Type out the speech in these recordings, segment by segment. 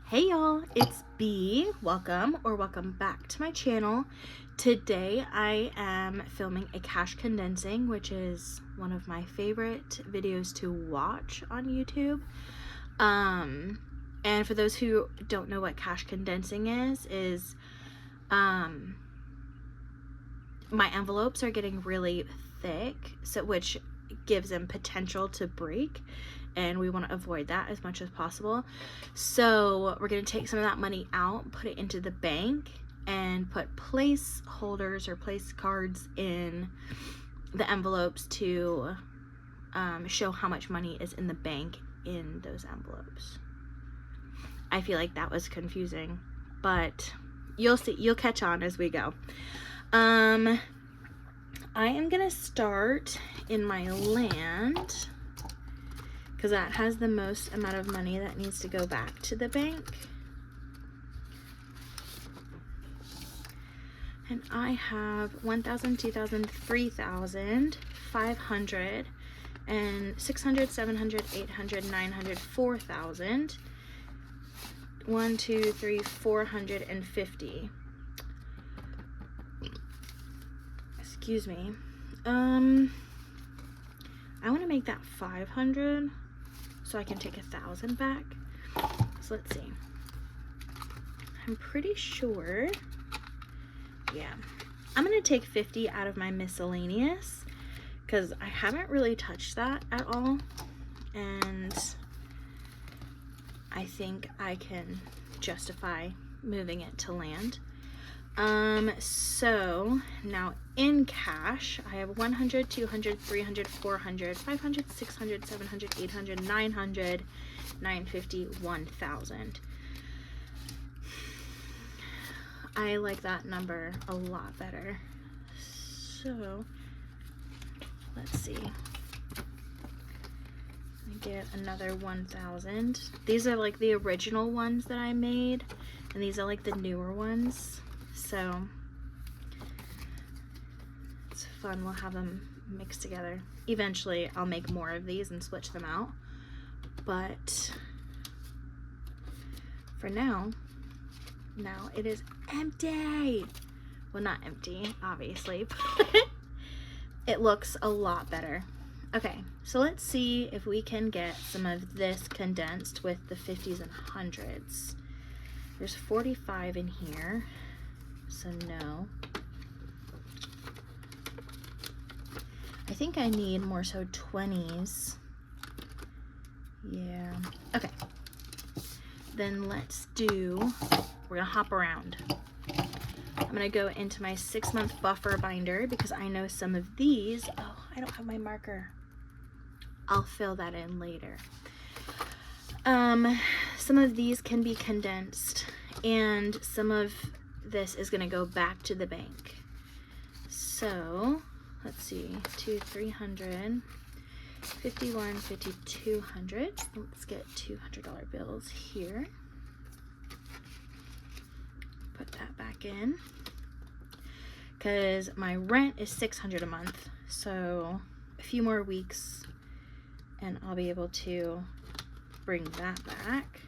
Hey y'all, it's B. Welcome back to my channel. Today I am filming a cash condensing, which is one of my favorite videos to watch on YouTube. And for those who don't know what cash condensing is my envelopes are getting really thick, which gives them potential to break, and we want to avoid that as much as possible. So we're going to take some of that money out, put it into the bank, and put placeholders or place cards in the envelopes to show how much money is in the bank in those envelopes. I feel like that was confusing, but you'll see, you'll catch on as we go. I am gonna start in my land because that has the most amount of money that needs to go back to the bank. And I have 1,000, 2,000, 3,000, 500, and 600, 700, 800, 900, 4,000, 1, 2, 3, 450. Excuse me. I want to make that 500 so I can take 1,000 back. So let's see. I'm pretty sure. Yeah, I'm gonna take 50 out of my miscellaneous because I haven't really touched that at all, and I think I can justify moving it to land. So now in cash, I have 100, 200, 300, 400, 500, 600, 700, 800, 900, 950, 1,000. I like that number a lot better. So let's see. I get another 1,000. These are like the original ones that I made, and these are like the newer ones. So it's fun. We'll have them mixed together. Eventually I'll make more of these and switch them out, but for now it is empty. Well, not empty obviously, but it looks a lot better. Okay, so let's see if we can get some of this condensed with the 50s and 100s. There's 45 in here, so no. I think I need more so 20s. Yeah, okay. Then let's do, we're gonna hop around. I'm gonna go into my 6-month buffer binder because I know some of these, oh, I don't have my marker. I'll fill that in later. Some of these can be condensed, and some of this is gonna go back to the bank. So let's see, 2, 300, 51, 50, 200. Let's get $200 bills here. Put that back in because my rent is $600 a month, so a few more weeks and I'll be able to bring that back.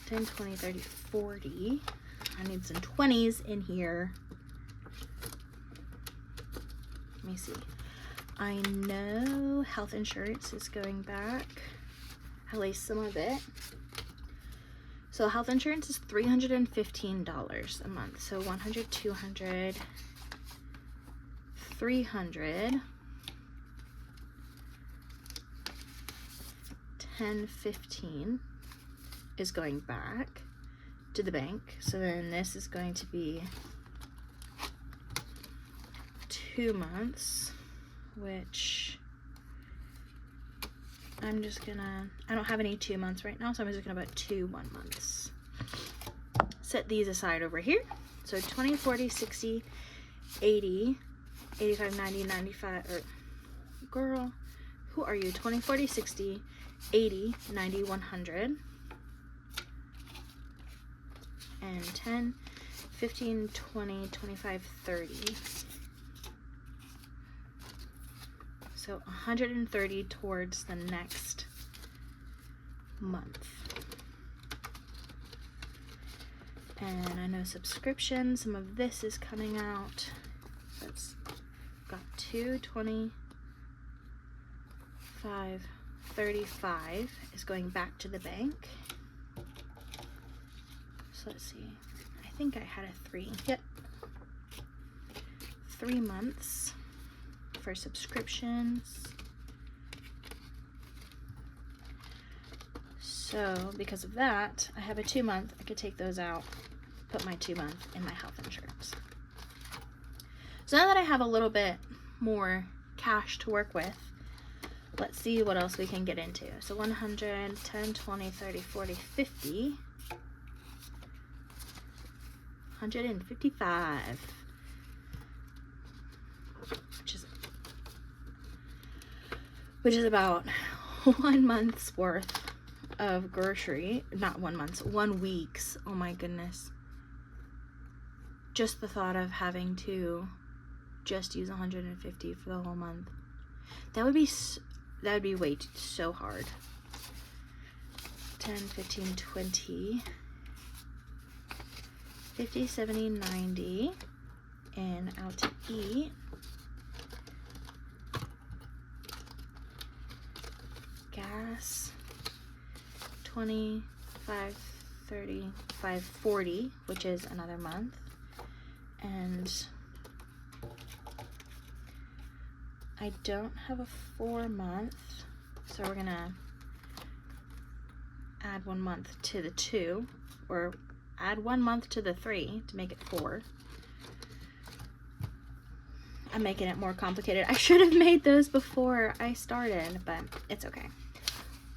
10, 20, 30, 40. I need some 20s in here. Let me see. I know health insurance is going back, at least some of it. So health insurance is $315 a month. So 100, 200, 300, 10, 15 is going back to the bank. So then this is going to be 2 months, which I'm just gonna, I don't have any 2 months right now, so I'm just gonna put 2 1 months. Set these aside over here. So 20, 40, 60, 80, 85, 90, 95, or girl, who are you? 20, 40, 60, 80, 90, 100, and 10, 15, 20, 25, 30. So 130 towards the next month. And I know subscription, some of this is coming out. That's got 225.35 is going back to the bank. So let's see. I think I had a 3. Yep. 3 months for subscriptions. So because of that, I have a 2-month. I could take those out, put my 2-month in my health insurance. So now that I have a little bit more cash to work with, let's see what else we can get into. So 100, 10, 20, 30, 40, 50, 155, which is about 1 month's worth of grocery. Not 1 month's, 1 week's. Oh my goodness. Just the thought of having to just use 150 for the whole month. That would be way so hard. 10, 15, 20, 50, 70, 90, and out to eat. Gas, 25, 35, 40, which is another month. And I don't have a 4-month, so we're gonna add 1 month to the 2, or add 1 month to the 3 to make it 4. I'm making it more complicated. I should have made those before I started, but it's okay.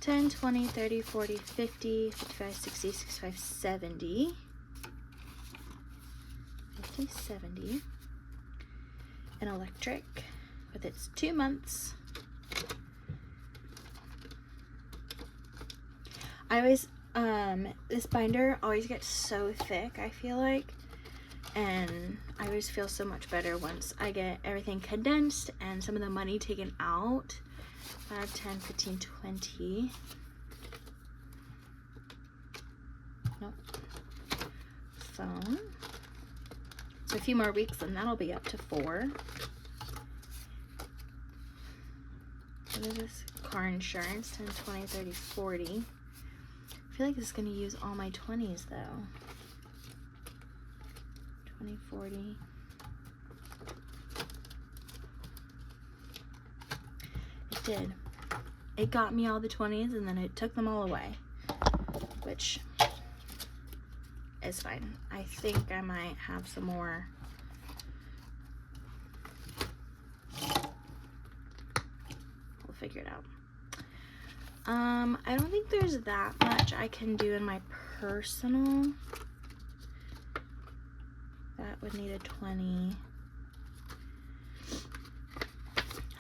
10, 20, 30, 40, 50, 55, 60, 65, 70. 50, 70. An electric with its 2 months. I always, this binder always gets so thick, I feel like, and I always feel so much better once I get everything condensed and some of the money taken out. 5, 10, 15, 20. Nope. Phone. So a few more weeks and that'll be up to 4. What is this? Car insurance, 10, 20, 30, 40. I feel like this is going to use all my 20s though. 20, 40. It did. It got me all the 20s and then it took them all away, which is fine. I think I might have some more. We'll figure it out. I don't think there's that much I can do in my personal. That would need a 20.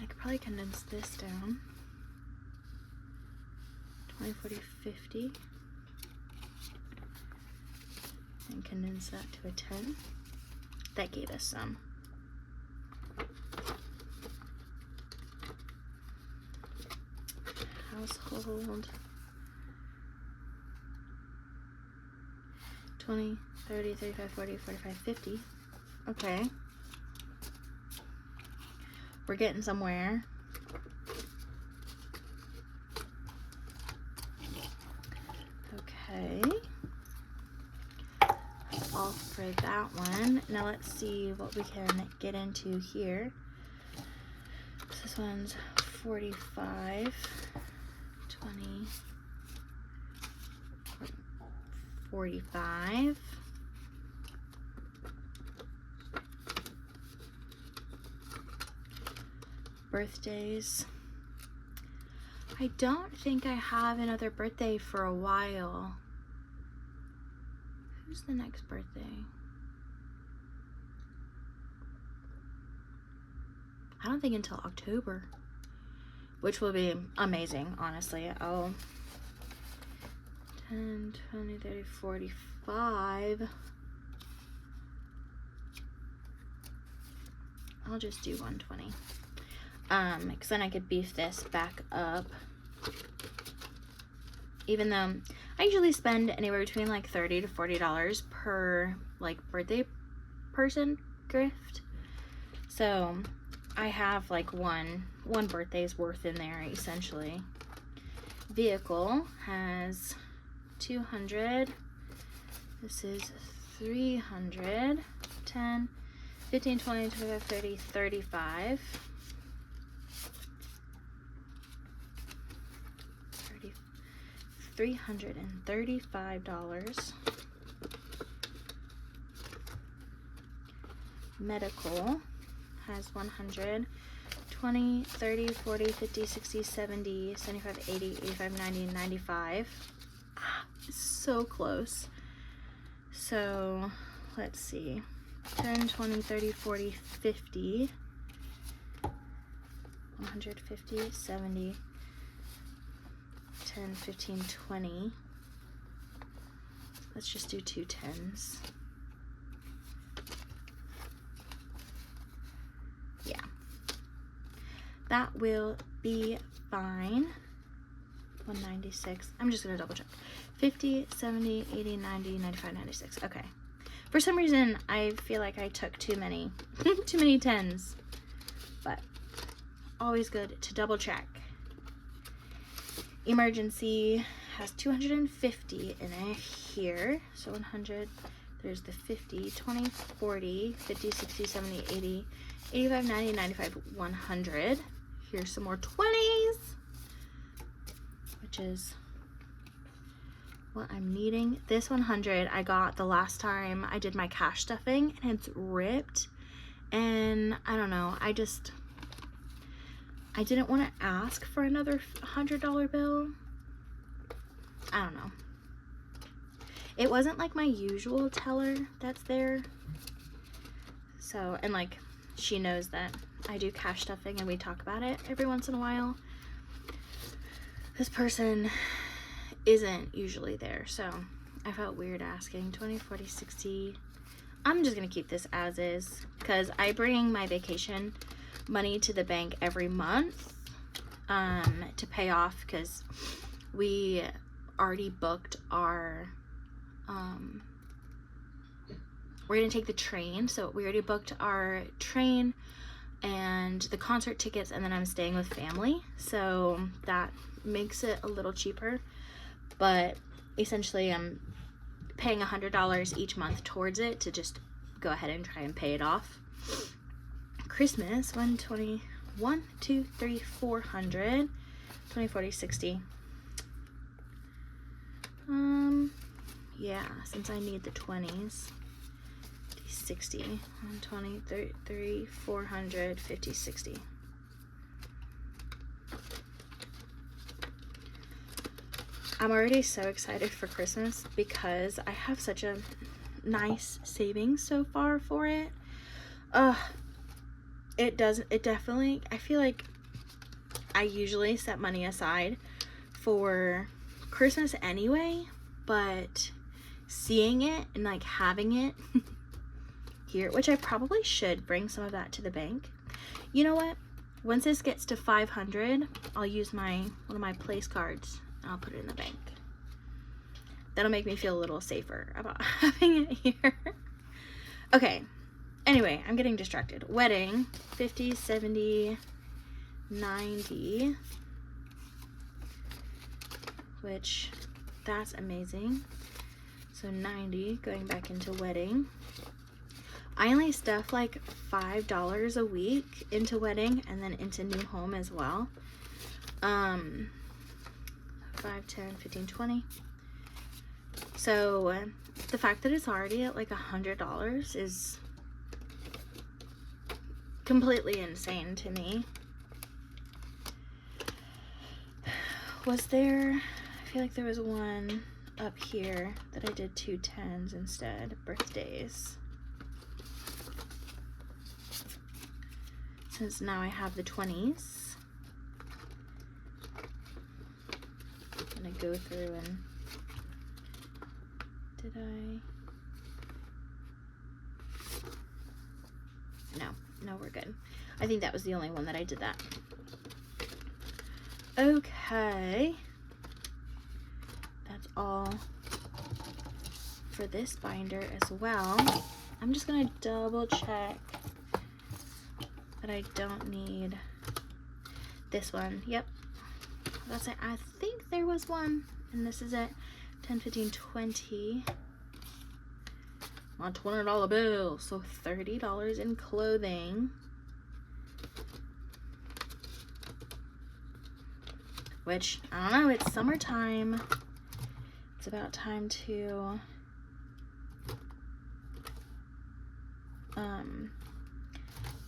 I could probably condense this down. 20, 40, 50. And condense that to a 10. That gave us some. Household. 20, 30, 35, 40, 45, 50. Okay. We're getting somewhere. Okay. That's all for that one. Now let's see what we can get into here. So this one's 45, 20, 45. Birthdays. I don't think I have another birthday for a while. Who's the next birthday? I don't think until October, which will be amazing, honestly. Oh, 10, 20, 30, 45. I'll just do 120. Because then I could beef this back up. even though I usually spend anywhere between like $30 to $40 per like birthday person gift. So I have like one birthday's worth in there essentially. Vehicle has 200. This is 300, 10, 15, 20, 25, 30, 35. 335. Medical has 100, 20, 30, 40, 50, 60, 70, 75, 80, 85, 90, 95. So close. So let's see, 10, 20, 30, 40, 50, 150, 70, 10, 15, 20. Let's just do 2 10s. Yeah, that will be fine. 196. I'm just gonna double check. 50, 70, 80, 90, 95, 96. Okay. For some reason, I feel like I took too many tens, but always good to double check. Emergency has 250 in it here. So 100, there's the 50, 20, 40, 50, 60, 70, 80, 85, 90, 95, 100. Here's some more 20s, which is what I'm needing. This 100 I got the last time I did my cash stuffing, and it's ripped, and I don't know, I didn't want to ask for another $100 bill. I don't know. It wasn't like my usual teller that's there. So, and like, she knows that I do cash stuffing and we talk about it every once in a while. This person isn't usually there, so I felt weird asking. 20, 40, 60. I'm just gonna keep this as is because I bring my vacation money to the bank every month to pay off, because we already booked our we're gonna take the train, so we already booked our train and the concert tickets, and then I'm staying with family, so that makes it a little cheaper. But essentially I'm paying $100 each month towards it to just go ahead and try and pay it off. Christmas, 120, 1, 2, 3, 400, 20, 40, 60. Yeah, since I need the 20s, 60, 120, 33, 400, 50, 60. I'm already so excited for Christmas because I have such a nice savings so far for it. It definitely, I feel like I usually set money aside for Christmas anyway, but seeing it and like having it here, which I probably should bring some of that to the bank. You know what? Once this gets to 500, I'll use one of my place cards and I'll put it in the bank. That'll make me feel a little safer about having it here. Okay. Anyway, I'm getting distracted. Wedding, 50, 70, 90, which that's amazing. So 90, going back into wedding. I only stuff like $5 a week into wedding and then into new home as well. 5, 10, 15, 20. So the fact that it's already at like $100 is completely insane to me. Was there, I feel like there was one up here that I did 2 10s instead, birthdays. Since now I have the 20s, I'm gonna go through and, did I? No, we're good. I think that was the only one that I did that. Okay. all for this binder as well. I'm just gonna double check that I don't need this one. Yep, that's it. I think there was one, and this is it. 10, 15, 20 on $20 bill, so $30 in clothing. Which, I don't know, it's summertime. It's about time to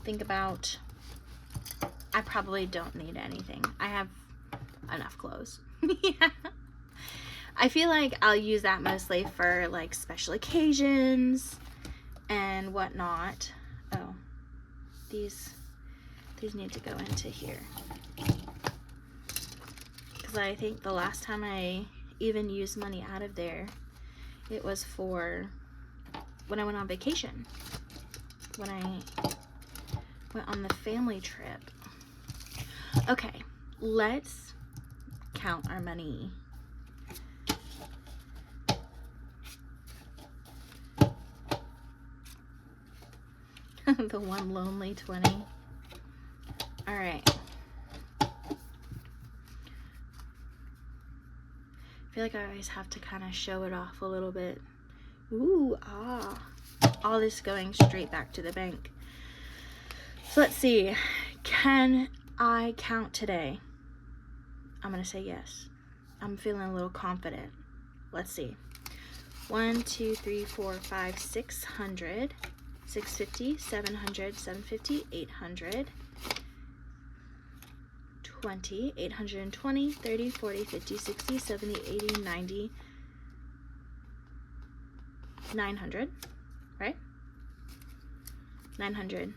think about, I probably don't need anything. I have enough clothes. Yeah. I feel like I'll use that mostly for like special occasions and whatnot. Oh, these need to go into here. Because I think the last time I even used money out of there, it was for when I went on vacation. When I went on the family trip. Okay, let's count our money. The one lonely 20. All right. I feel like I always have to kind of show it off a little bit. Ooh, ah. All this going straight back to the bank. So let's see. Can I count today? I'm going to say yes. I'm feeling a little confident. Let's see. 1, 2, 3, 4, 5, 600. 650, 700, 750, 800, 20, 820, 30, 40, 50, 60, 70, 80, 90, 900, right? 900,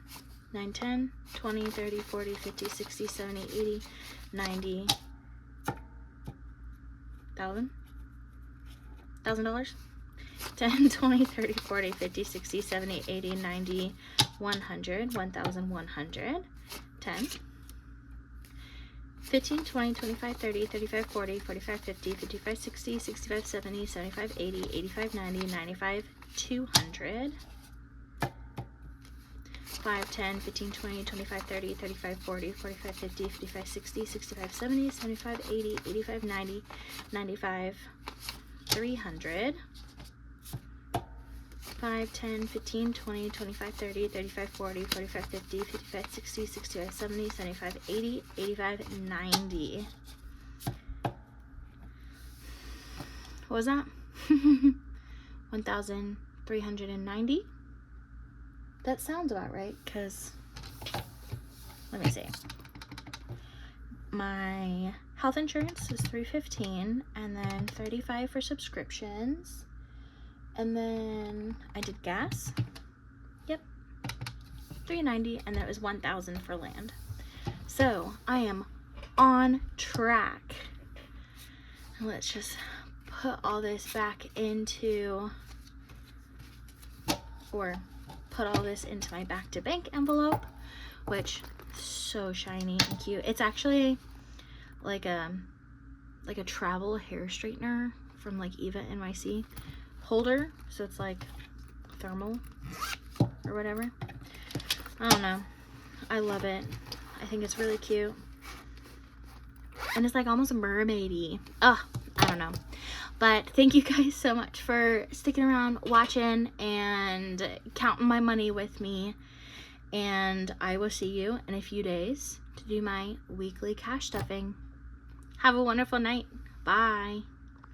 910, 20, 30, 40, 50, 60, 70, 80, 90, $1,000? 10, 20, 30, 40, 50, 60, 70, 80, 90, 100, 1,100, 10, 15, 20, 25, 30, 35, 40, 45, 50, 55, 60, 65, 70, 75, 80, 85, 90, 95, 200, 5, 10, 15, 20, 25, 30, 35, 40, 45, 50, 55, 60, 65, 70, 75, 80, 85, 90, 95, 300, 5, 10, 15, 20, 25, 30, 35, 40, 45, 50, 55, 60, 65, 70, 75, 80, 85, 90. What was that? 1,390? That sounds about right, because, let me see. My health insurance is $315, and then $35 for subscriptions. And then I did gas. Yep. $390, and that was $1,000 for land. So I am on track. And let's just put all this back into, or put all this into my back to bank envelope, which is so shiny and cute. It's actually like a travel hair straightener from like Eva NYC holder, so it's like thermal or whatever. I don't know, I love it. I think it's really cute, and it's like almost mermaidy. Oh, I don't know. But thank you guys so much for sticking around, watching, and counting my money with me. And I will see you in a few days to do my weekly cash stuffing. Have a wonderful night. Bye.